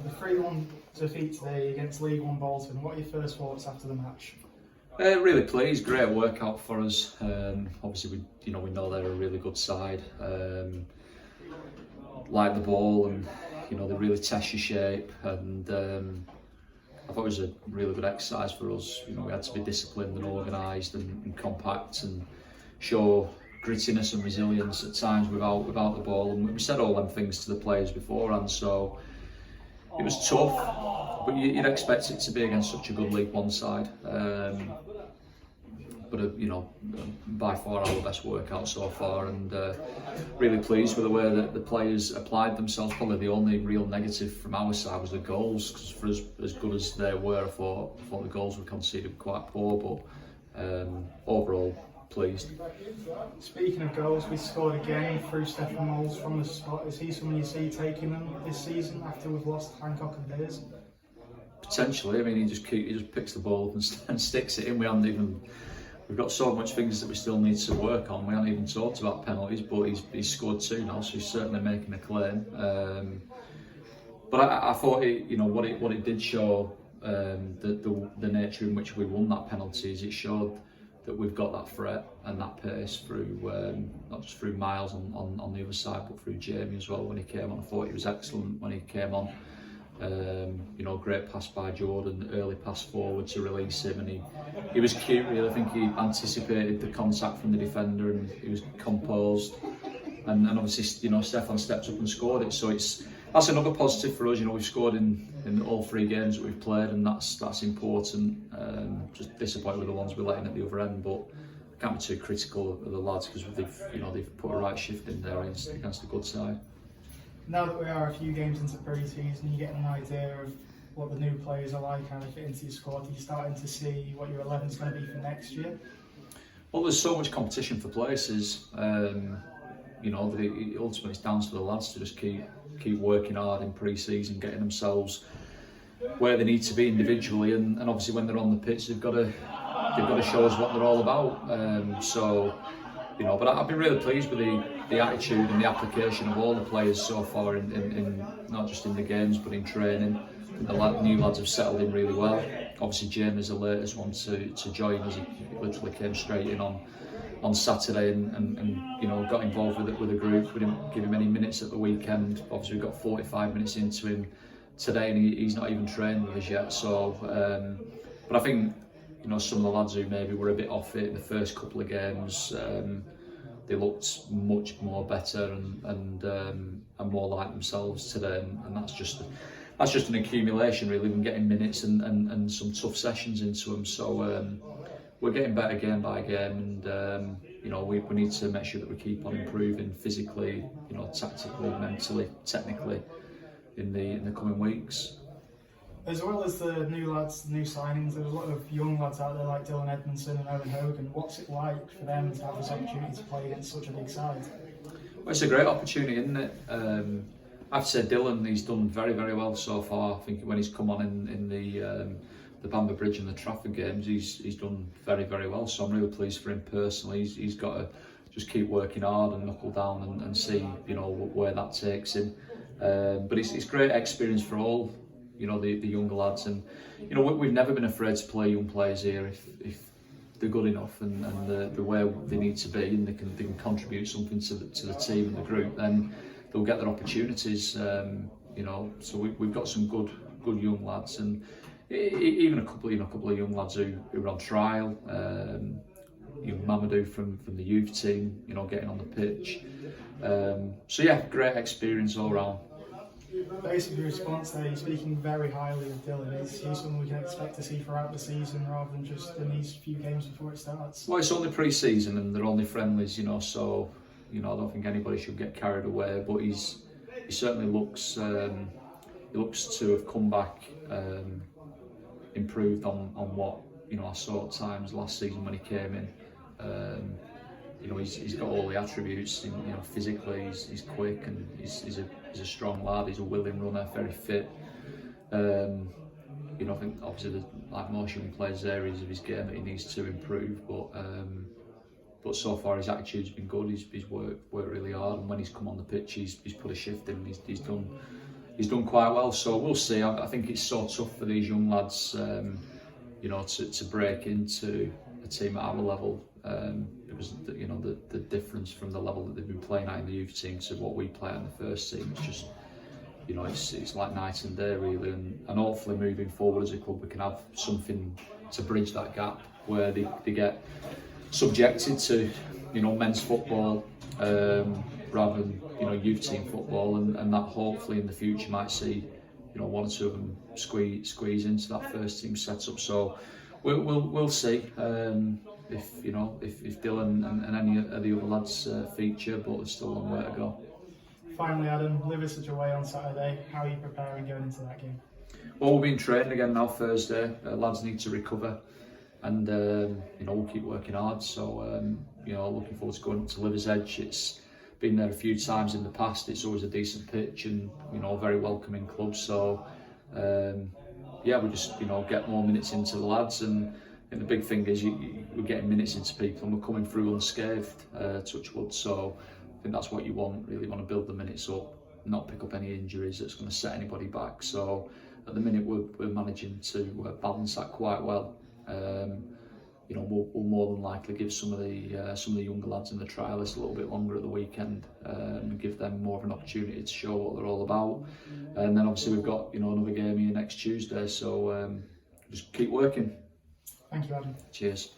The 3-1 defeat today against League One Bolton. What are your first thoughts after the match? Really pleased. Great workout for us. Obviously, we know they're a really good side. Like the ball, and they really test your shape. And I thought it was a really good exercise for us. We had to be disciplined and organised and compact and show grittiness and resilience at times without the ball. And we said all them things to the players beforehand. So it was tough, but you'd expect it to be against such a good League One side. But by far our best workout so far, and really pleased with the way that the players applied themselves. Probably the only real negative from our side was the goals, because for us, as good as they were, I thought the goals were conceded quite poor, but overall pleased. Speaking of goals, we scored again through Stefan Moles from the spot. Is he someone you see taking them this season after we've lost Hancock and Pearce? Potentially. I mean, he just picks the ball up and sticks it in. We've got so much things that we still need to work on. We haven't even talked about penalties, but he's scored 2 now, so he's certainly making a claim. But I thought what it did show, the nature in which we won that penalty, is it showed that we've got that threat and that pace through, not just through Miles on the other side, but through Jamie as well when he came on. I thought he was excellent when he came on. Great pass by Jordan, early pass forward to release him, and he was cute really. I think he anticipated the contact from the defender and he was composed, and obviously Stefan stepped up and scored it, so that's another positive for us. We've scored in all 3 games that we've played, and that's important. Just disappointed with the ones we're letting at the other end, but I can't be too critical of the lads, because they've put a right shift in there against a good side. Now that we are a few games into pre-season, you get an idea of what the new players are like, how they fit into your squad. Are you starting to see what your 11 is going to be for next year? Well, there's so much competition for places. Ultimately it's down to the lads to just keep working hard in pre-season, getting themselves where they need to be individually, and obviously when they're on the pitch, they've got to show us what they're all about. But I've been really pleased with the attitude and the application of all the players so far, in not just in the games but in training. The new lads have settled in really well. Obviously Jamie is the latest one to join us. He literally came straight in on Saturday and got involved with the group. We didn't give him any minutes at the weekend. Obviously we got 45 minutes into him today, and he's not even trained with us yet. So, but I think some of the lads who maybe were a bit off it in the first couple of games, they looked much more better and more like themselves today, and that's just an accumulation really, from getting minutes and some tough sessions into them. So we're getting better game by game, and we need to make sure that we keep on improving physically, tactically, mentally, technically in the coming weeks. As well as the new lads, the new signings, there's a lot of young lads out there like Dylan Edmondson and Owen Hogan. What's it like for them to have this opportunity to play against such a big side? Well, it's a great opportunity, isn't it? I have to say Dylan, he's done very, very well so far. I think when he's come on in the Bamber Bridge and the Trafford games, he's done very, very well. So I'm really pleased for him personally. He's got to just keep working hard and knuckle down and see where that takes him. But it's great experience for all the younger lads, and we've never been afraid to play young players here if they're good enough and the way they need to be, and they can contribute something to the team and the group, then they'll get their opportunities. So we've got some good young lads, and even a couple of young lads who are on trial. Mamadou from the youth team, getting on the pitch. So yeah, great experience all round. Based on your response there, you're speaking very highly of Dylan. Is he someone we can expect to see throughout the season rather than just in these few games before it starts? Well, it's only pre-season and they're only friendlies, so I don't think anybody should get carried away. But he certainly looks to have come back improved on what I saw at times last season when he came in. He's got all the attributes. Physically, he's quick and he's a strong lad. He's a willing runner, very fit. I think obviously like most young players, there areas of his game that he needs to improve. But so far his attitude's been good. He's worked really hard, and when he's come on the pitch, he's put a shift in. He's done he's done quite well. So we'll see. I think it's so tough for these young lads, you know, to break into a team at our level, because you know the difference from the level that they've been playing at in the youth team to what we play in the first team. It's just, you know, it's like night and day really, and hopefully moving forward as a club we can have something to bridge that gap where they get subjected to, you know, men's football rather than, you know, youth team football, and that hopefully in the future might see, you know, one or two of them squeeze into that first team setup. So we'll see if, you know, if Dylan and any of the other lads feature, but there's still a long way to go. Finally, Adam, Liverpool away on Saturday. How are you preparing going into that game? Well, we've been training again now Thursday. Lads need to recover, and you know, we'll keep working hard. So you know, looking forward to going to Liver's Edge. It's been there a few times in the past. It's always a decent pitch, and you know, a very welcoming club. So yeah, we just, you know, get more minutes into the lads, and the big thing is we're getting minutes into people, and we're coming through unscathed. Touch wood. So I think that's what you want. Really want to build the minutes up, not pick up any injuries that's going to set anybody back. So at the minute we're managing to balance that quite well. You know, we'll more than likely give some of the younger lads in the trialists a little bit longer at the weekend, and give them more of an opportunity to show what they're all about. And then obviously we've got, you know, another game here next Tuesday. So just keep working. Thank you, Adam. Cheers.